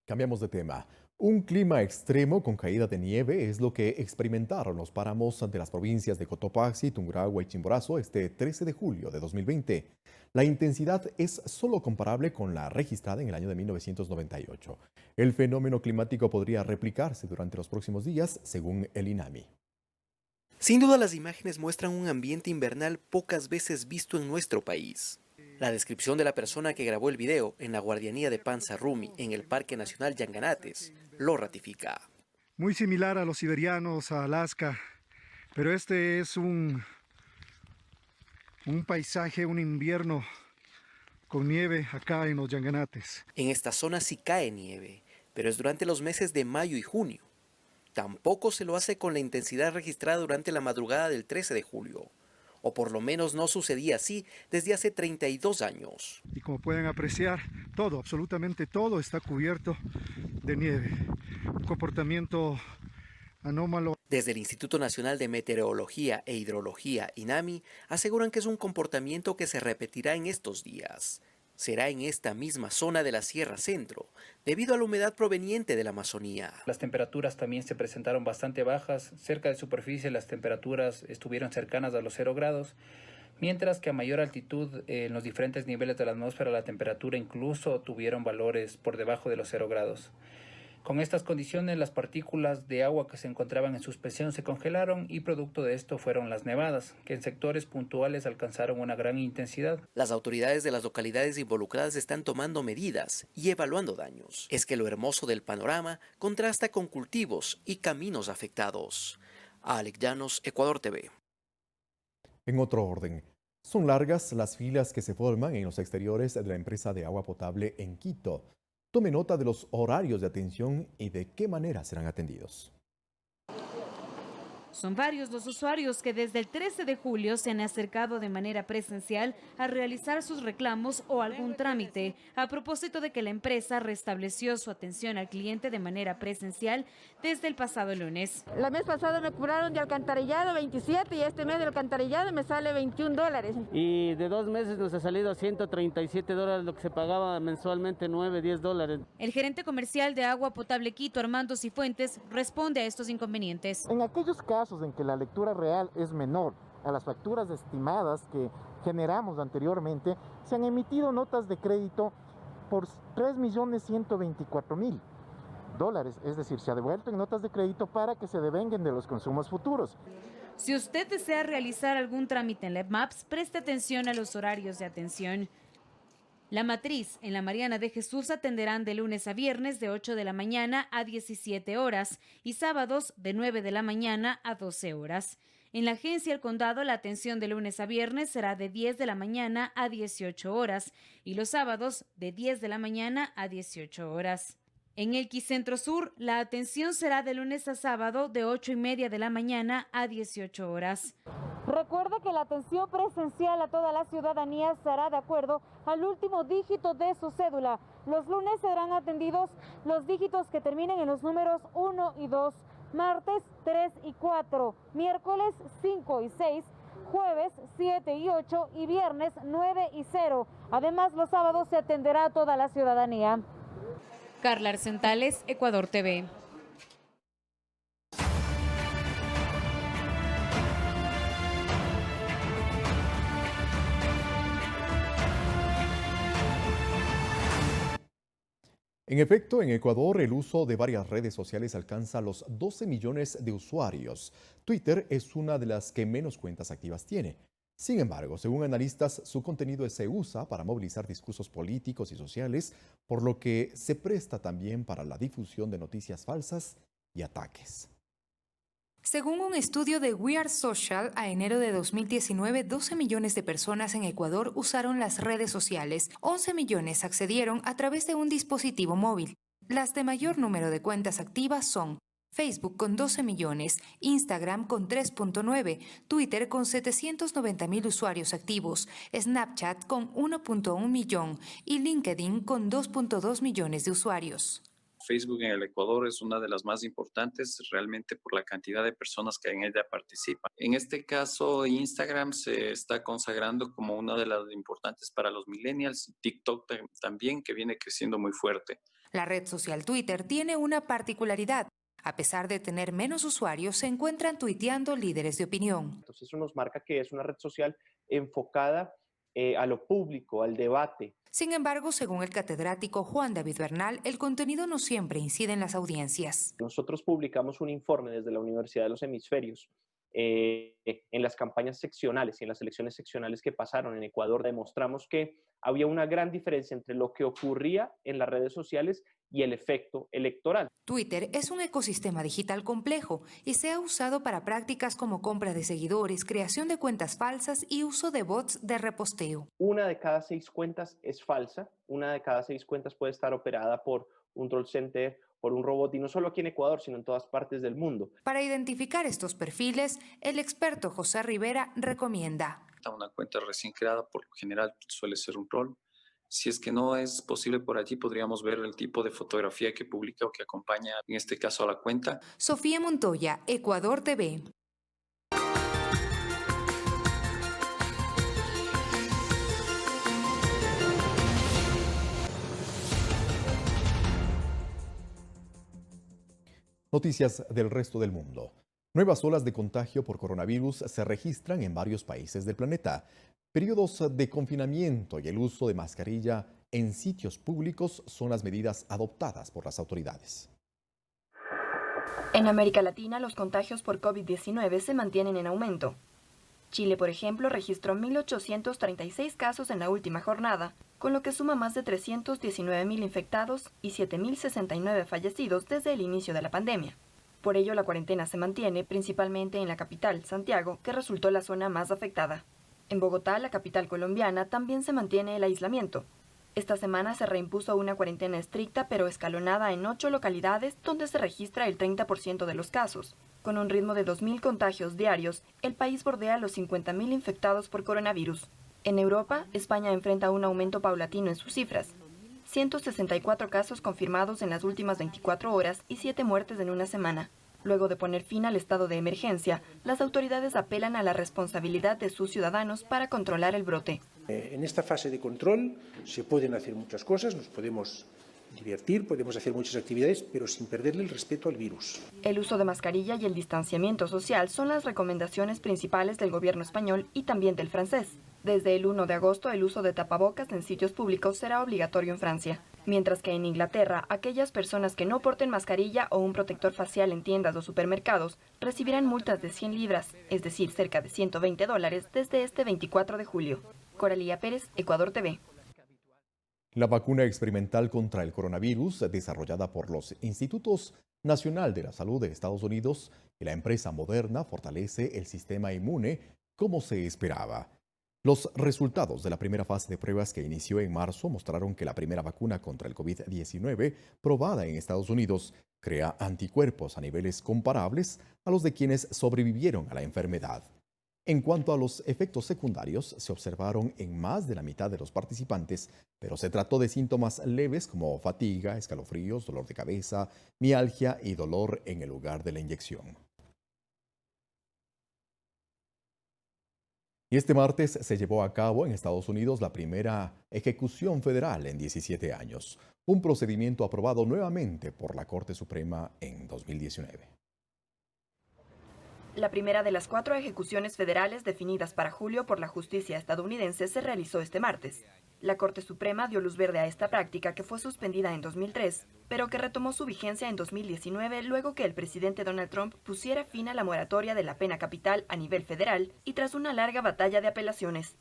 Cambiamos de tema. Un clima extremo con caída de nieve es lo que experimentaron los páramos de las provincias de Cotopaxi, Tungurahua y Chimborazo este 13 de julio de 2020. La intensidad es solo comparable con la registrada en el año de 1998. El fenómeno climático podría replicarse durante los próximos días, según el INAMI. Sin duda, las imágenes muestran un ambiente invernal pocas veces visto en nuestro país. La descripción de la persona que grabó el video en la guardianía de Panza Rumi en el Parque Nacional Yanganates lo ratifica. Muy similar a los siberianos, a Alaska, pero este es un paisaje, un invierno con nieve acá en los Yanganates. En esta zona sí cae nieve, pero es durante los meses de mayo y junio. Tampoco se lo hace con la intensidad registrada durante la madrugada del 13 de julio, o por lo menos no sucedía así desde hace 32 años. Y como pueden apreciar, todo, absolutamente todo está cubierto de nieve. Un comportamiento anómalo. Desde el Instituto Nacional de Meteorología e Hidrología, INAMI, aseguran que es un comportamiento que se repetirá en estos días. Será en esta misma zona de la Sierra Centro, debido a la humedad proveniente de la Amazonía. Las temperaturas también se presentaron bastante bajas. Cerca de superficie las temperaturas estuvieron cercanas a los 0 grados, mientras que a mayor altitud en los diferentes niveles de la atmósfera la temperatura incluso tuvieron valores por debajo de los 0 grados. Con estas condiciones, las partículas de agua que se encontraban en suspensión se congelaron y producto de esto fueron las nevadas, que en sectores puntuales alcanzaron una gran intensidad. Las autoridades de las localidades involucradas están tomando medidas y evaluando daños. Es que lo hermoso del panorama contrasta con cultivos y caminos afectados. Alex Llanos, Ecuador TV. En otro orden, son largas las filas que se forman en los exteriores de la empresa de agua potable en Quito. Tome nota de los horarios de atención y de qué manera serán atendidos. Son varios los usuarios que desde el 13 de julio se han acercado de manera presencial a realizar sus reclamos o algún trámite, a propósito de que la empresa restableció su atención al cliente de manera presencial desde el pasado lunes. La mes pasada me cobraron de alcantarillado 27 y este mes de alcantarillado me sale $21. Y de 2 meses nos ha salido $137, lo que se pagaba mensualmente $9-10. El gerente comercial de Agua Potable Quito, Armando Cifuentes, responde a estos inconvenientes. En aquellos casos en que la lectura real es menor a las facturas estimadas que generamos anteriormente, se han emitido notas de crédito por $3.124.000. Es decir, se ha devuelto en notas de crédito para que se devenguen de los consumos futuros. Si usted desea realizar algún trámite en LabMaps, preste atención a los horarios de atención. La Matriz en la Mariana de Jesús atenderán de lunes a viernes de 8 de la mañana a 17 horas y sábados de 9 de la mañana a 12 horas. En la Agencia El Condado la atención de lunes a viernes será de 10 de la mañana a 18 horas y los sábados de 10 de la mañana a 18 horas. En el Quicentro Sur la atención será de lunes a sábado de 8:30 de la mañana a 18 horas. Recuerde que la atención presencial a toda la ciudadanía será de acuerdo al último dígito de su cédula. Los lunes serán atendidos los dígitos que terminen en los números 1 y 2, martes 3 y 4, miércoles 5 y 6, jueves 7 y 8 y viernes 9 y 0. Además, los sábados se atenderá a toda la ciudadanía. Carla Arcentales, Ecuador TV. En efecto, en Ecuador el uso de varias redes sociales alcanza los 12 millones de usuarios. Twitter es una de las que menos cuentas activas tiene. Sin embargo, según analistas, su contenido se usa para movilizar discursos políticos y sociales, por lo que se presta también para la difusión de noticias falsas y ataques. Según un estudio de We Are Social, a enero de 2019, 12 millones de personas en Ecuador usaron las redes sociales. 11 millones accedieron a través de un dispositivo móvil. Las de mayor número de cuentas activas son Facebook con 12 millones, Instagram con 3.9, Twitter con 790.000 usuarios activos, Snapchat con 1.1 millón y LinkedIn con 2.2 millones de usuarios. Facebook en el Ecuador es una de las más importantes realmente por la cantidad de personas que en ella participan. En este caso, Instagram se está consagrando como una de las importantes para los millennials, TikTok también, que viene creciendo muy fuerte. La red social Twitter tiene una particularidad. A pesar de tener menos usuarios, se encuentran tuiteando líderes de opinión. Entonces eso nos marca que es una red social enfocada a lo público, al debate. Sin embargo, según el catedrático Juan David Bernal, el contenido no siempre incide en las audiencias. Nosotros publicamos un informe desde la Universidad de los Hemisferios en las campañas seccionales y en las elecciones seccionales que pasaron en Ecuador. Demostramos que había una gran diferencia entre lo que ocurría en las redes sociales y el efecto electoral. Twitter es un ecosistema digital complejo y se ha usado para prácticas como compra de seguidores, creación de cuentas falsas y uso de bots de reposteo. 1 de cada 6 cuentas es falsa, 1 de cada 6 cuentas puede estar operada por un troll center por un robot, y no solo aquí en Ecuador, sino en todas partes del mundo. Para identificar estos perfiles, el experto José Rivera recomienda: una cuenta recién creada por lo general suele ser un rol. Si es que no es posible por allí, podríamos ver el tipo de fotografía que publica o que acompaña, en este caso, a la cuenta. Sofía Montoya, Ecuador TV. Noticias del resto del mundo. Nuevas olas de contagio por coronavirus se registran en varios países del planeta. Periodos de confinamiento y el uso de mascarilla en sitios públicos son las medidas adoptadas por las autoridades. En América Latina, los contagios por COVID-19 se mantienen en aumento. Chile, por ejemplo, registró 1.836 casos en la última jornada, con lo que suma más de 319.000 infectados y 7.069 fallecidos desde el inicio de la pandemia. Por ello, la cuarentena se mantiene principalmente en la capital, Santiago, que resultó la zona más afectada. En Bogotá, la capital colombiana, también se mantiene el aislamiento. Esta semana se reimpuso una cuarentena estricta pero escalonada en 8 localidades donde se registra el 30% de los casos. Con un ritmo de 2.000 contagios diarios, el país bordea los 50.000 infectados por coronavirus. En Europa, España enfrenta un aumento paulatino en sus cifras. 164 casos confirmados en las últimas 24 horas y 7 muertes en una semana. Luego de poner fin al estado de emergencia, las autoridades apelan a la responsabilidad de sus ciudadanos para controlar el brote. En esta fase de control se pueden hacer muchas cosas, nos podemos divertir, podemos hacer muchas actividades, pero sin perderle el respeto al virus. El uso de mascarilla y el distanciamiento social son las recomendaciones principales del gobierno español y también del francés. Desde el 1 de agosto, el uso de tapabocas en sitios públicos será obligatorio en Francia, mientras que en Inglaterra, aquellas personas que no porten mascarilla o un protector facial en tiendas o supermercados recibirán multas de 100 libras, es decir, cerca de $120, desde este 24 de julio. Coralía Pérez, Ecuador TV. La vacuna experimental contra el coronavirus, desarrollada por los Institutos Nacional de la Salud de Estados Unidos y la empresa Moderna, fortalece el sistema inmune como se esperaba. Los resultados de la primera fase de pruebas que inició en marzo mostraron que la primera vacuna contra el COVID-19 probada en Estados Unidos crea anticuerpos a niveles comparables a los de quienes sobrevivieron a la enfermedad. En cuanto a los efectos secundarios, se observaron en más de la mitad de los participantes, pero se trató de síntomas leves como fatiga, escalofríos, dolor de cabeza, mialgia y dolor en el lugar de la inyección. Y este martes se llevó a cabo en Estados Unidos la primera ejecución federal en 17 años, un procedimiento aprobado nuevamente por la Corte Suprema en 2019. La primera de las 4 ejecuciones federales definidas para julio por la justicia estadounidense se realizó este martes. La Corte Suprema dio luz verde a esta práctica que fue suspendida en 2003, pero que retomó su vigencia en 2019 luego que el presidente Donald Trump pusiera fin a la moratoria de la pena capital a nivel federal y tras una larga batalla de apelaciones.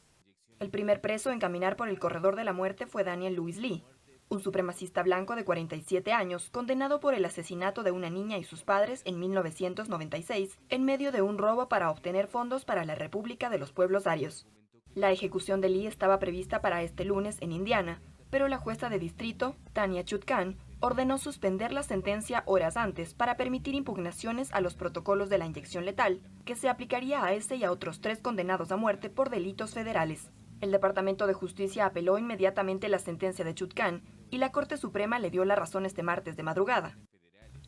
El primer preso en caminar por el corredor de la muerte fue Daniel Lewis Lee, un supremacista blanco de 47 años, condenado por el asesinato de una niña y sus padres en 1996, en medio de un robo para obtener fondos para la República de los Pueblos Arios. La ejecución de Lee estaba prevista para este lunes en Indiana, pero la jueza de distrito, Tanya Chutkan, ordenó suspender la sentencia horas antes para permitir impugnaciones a los protocolos de la inyección letal, que se aplicaría a ese y a otros 3 condenados a muerte por delitos federales. El Departamento de Justicia apeló inmediatamente la sentencia de Chutkan y la Corte Suprema le dio la razón este martes de madrugada.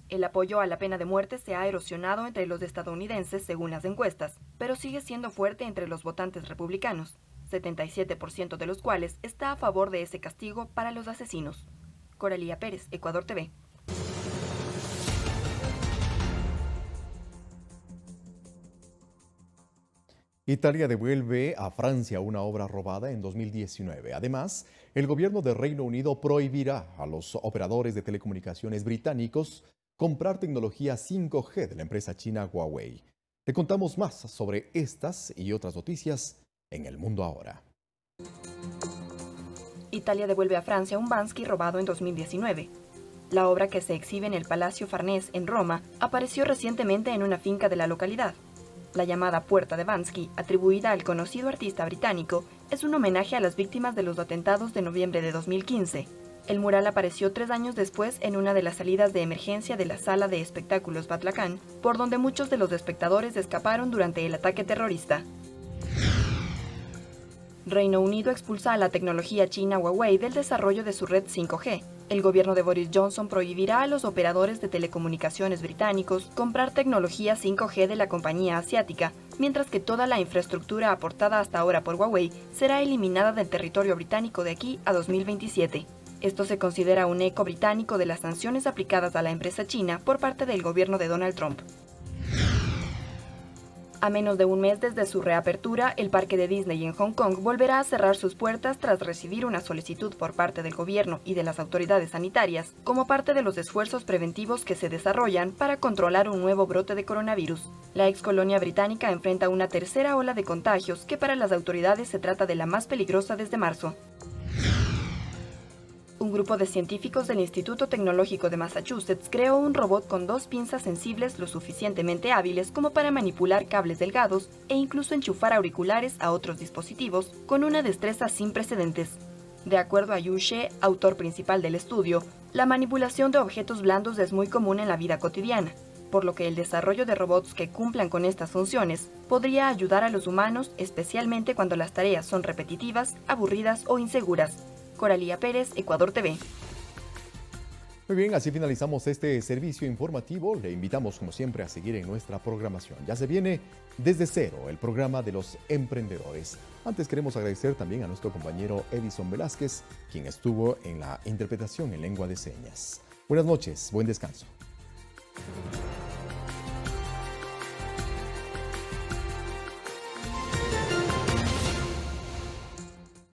El apoyo a la pena de muerte se ha erosionado entre los estadounidenses según las encuestas, pero sigue siendo fuerte entre los votantes republicanos, 77% de los cuales está a favor de ese castigo para los asesinos. Coralía Pérez, Ecuador TV. Italia devuelve a Francia una obra robada en 2019. Además, el gobierno de Reino Unido prohibirá a los operadores de telecomunicaciones británicos comprar tecnología 5G de la empresa china Huawei. Te contamos más sobre estas y otras noticias en El Mundo Ahora. Italia devuelve a Francia un Bansky robado en 2019. La obra, que se exhibe en el Palacio Farnese en Roma, apareció recientemente en una finca de la localidad. La llamada Puerta de Bansky, atribuida al conocido artista británico, es un homenaje a las víctimas de los atentados de noviembre de 2015. El mural apareció 3 años después en una de las salidas de emergencia de la sala de espectáculos Batlacán, por donde muchos de los espectadores escaparon durante el ataque terrorista. Reino Unido expulsa a la tecnología china Huawei del desarrollo de su red 5G. El gobierno de Boris Johnson prohibirá a los operadores de telecomunicaciones británicos comprar tecnología 5G de la compañía asiática, mientras que toda la infraestructura aportada hasta ahora por Huawei será eliminada del territorio británico de aquí a 2027. Esto se considera un eco británico de las sanciones aplicadas a la empresa china por parte del gobierno de Donald Trump. A menos de un mes desde su reapertura, el parque de Disney en Hong Kong volverá a cerrar sus puertas tras recibir una solicitud por parte del gobierno y de las autoridades sanitarias, como parte de los esfuerzos preventivos que se desarrollan para controlar un nuevo brote de coronavirus. La ex colonia británica enfrenta una tercera ola de contagios que para las autoridades se trata de la más peligrosa desde marzo. Un grupo de científicos del Instituto Tecnológico de Massachusetts creó un robot con 2 pinzas sensibles lo suficientemente hábiles como para manipular cables delgados e incluso enchufar auriculares a otros dispositivos con una destreza sin precedentes. De acuerdo a Yu She, autor principal del estudio, la manipulación de objetos blandos es muy común en la vida cotidiana, por lo que el desarrollo de robots que cumplan con estas funciones podría ayudar a los humanos, especialmente cuando las tareas son repetitivas, aburridas o inseguras. Coralía Pérez, Ecuador TV. Muy bien, así finalizamos este servicio informativo. Le invitamos, como siempre, a seguir en nuestra programación. Ya se viene Desde Cero, el programa de los emprendedores. Antes queremos agradecer también a nuestro compañero Edison Velázquez, quien estuvo en la interpretación en lengua de señas. Buenas noches, buen descanso.